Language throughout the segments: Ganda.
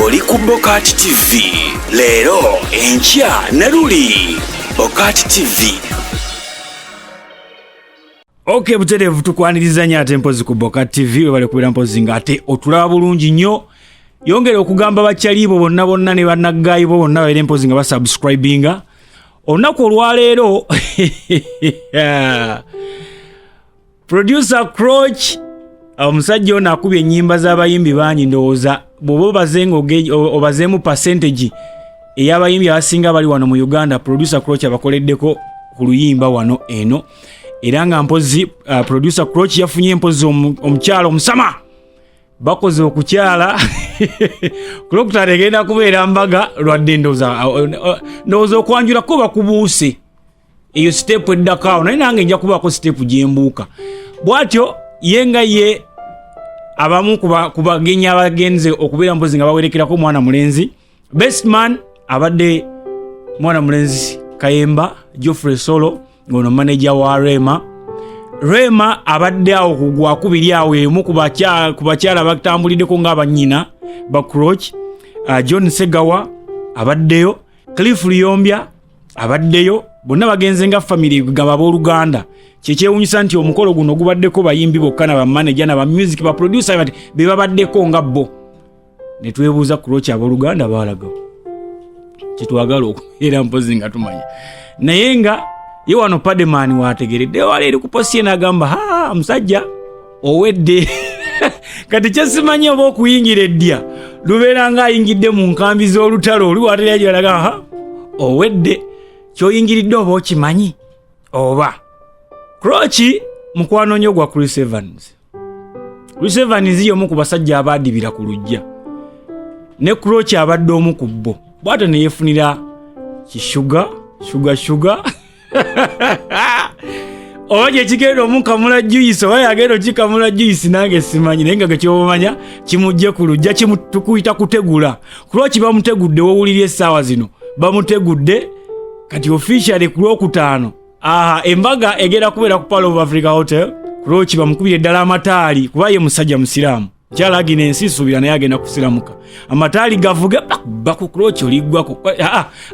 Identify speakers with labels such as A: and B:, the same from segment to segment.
A: oli ku Bokati TV. Leero enkya ne luli Bokati TV.
B: Okay, buterevu tukwaniriza ate mpozi ku Bokati TV webale kubira mpozi ngate otulaba bulungi nnyo. Yongera okugamba bakyalibo bonna ne bannaggayi bonna babere mpozi nga basubscribinga. Olunaku olwaleero producer Croach omusajja ono akubye ennyimba z'abayimbi bangi ndowooza bw'oba obazeemu percentage ey'abayimbi abasinga bali wano mu Uganda. Producer Croach abakoleddeko ku luyimba wano eno era nga mpozi producer Croach yafunye mpozi omukyalo omusama bakoze okukyala kulokutale genda kubeera mbaga lwadde ndowooza okwanjulako bakubuuse eyo step eddakaawo naye nange nja kubaako step gyembuuka bw'atyo yenga ye abamu ku bagenyi abagenze okubeera mpozi nga bawerekerako mwana mulenzi best man abadde mwana mulenzi Kayemba Geoffrey Solo ngono manager wa Rema abadde awo kugwa kubiri awo emu ku bakyala batambuliddeko ng'abanyina ba Croach. John Segawa abaddeyo, Cliff Lyombya abaddeyo, bonna bagenze nga family gaba b'Oluganda. Kyekyewunyisa nti omukolo guno gubaddeko bayimbi bokka na ba manager na ba music ba producer bati be babaddeko nga bo. Ne twebuuza Croach ab'Oluganda baalaga. Kitwagala okubeera mpozi nga tumanya. Naye nga ye wano Pademan wategeredde wale eri kuposie n'agamba musajja owedde kati kyesimanyi oba okuyingira eddia lubeera nga ayingidde mu nkambi z'olutalo oli waterera gyalaga owedde kyoyingiridde oba okimanyi oba. Croach mukwano nnyo gwa Chris Evans y'omu ku basajja abaadibira ku lujja ne Croach abadde omu ku bo bw'atyo ne yeefunira kishuga oje kigero mukamula juice oya agero kikamula juice nange simanyi naye nga kyobamanya kimujje ku lujja kimutukuyita kutegula Croach bamutegudde wowulirye essaawa zino bamutegudde kati officially ku Lwokutaano embaga egera kubeera ku Pearl of Africa Hotel. Croach bamukubire ddala amataali kuba ye musajja musiraamu kyala Agnes suubira naye agenda kusiramuka amataali gavuge baku Croach oliggwako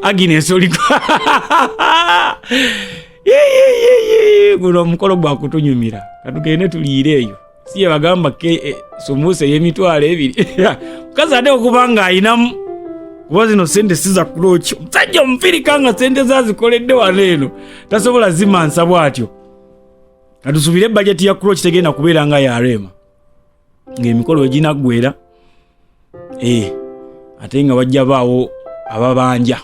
B: Agnes oligwa guno omukolo gwakutunyumira katugende tuliire eyo si ye bagamba sumuusa ey'emitwalo 2 mukazi ate okubanga ayinamu kuba zino sente siza Croach omusajja omufirika nga sente zazikoledde wano eno tasobola zimansa bw'atyo katusubire budget ya Croach tegenda kubeera nga yarema ng'emikolo eginaggwera ate nga wajja baawo ababanja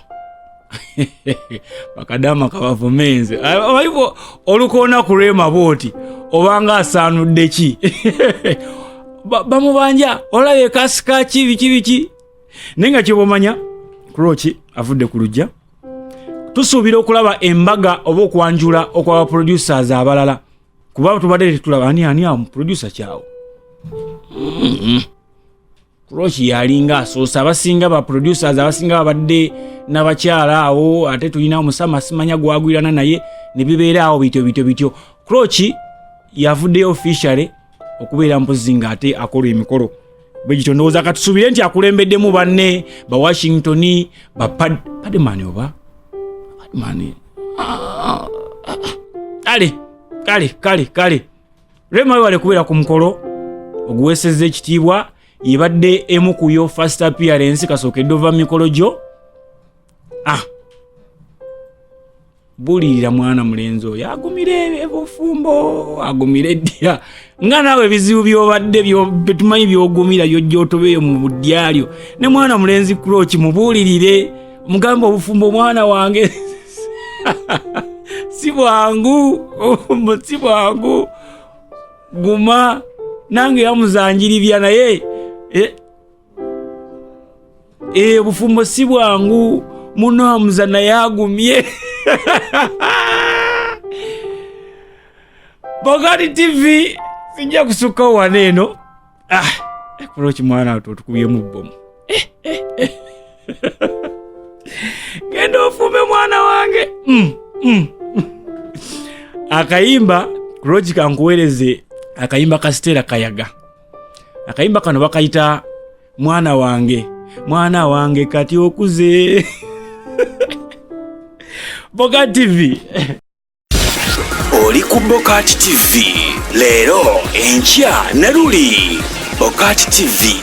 B: bakadama kabavumenze abayibo olukoona ku Rema booti obanga asaanudde ki bamubanja olabe kasika biki naye nga kyebomanya Croach avudde ku lujja tusuubira okulaba embaga oba okwanjula okwaba producers abalala kuba tubadde tetulaba ani awo producer kyawo Croach yalinga asoosa abasinga ba producers abasinga babadde n'abakyala awo ate tulina omusama simanya gwagwirana naye ne bibeera awo bityo Croach yavuddeyo officially okubeera mpozi nga ate akola emikolo bwegityo ndowooza katusubire nti akulembeddemu banne ba Washington ba Pademan oba Pademan kale Rema wale kubeera ku mukolo oguweesezza ekitiibwa yebadde emu ku yo first appearance kasookedde ova mikolo gyo bulirira mwana mulenzi oyo agumire ebufumbo agumire eddya nga naawe ebizibu byobadde betumanyi byogumira byojjootobeeyo mu budyalyo ne mwana mulenzi Croach mubulirire mugamba obufumbo mwana wange si bwangu guma nange yamuzanjiribya naye bufumbo si bwangu muno amuzana yagumye Bokati TV sijja kusuka waneno Croach mwana tukubye mu bomu genda ofume mwana wange akayimba Croach kankuwereze akayimba ka Stella Kayaga akayimba kano bakayita mwana wange mwana wange kati okuze. Bokat TV.
A: Oli ku Bokat TV leero enkya na luli. Bokat TV.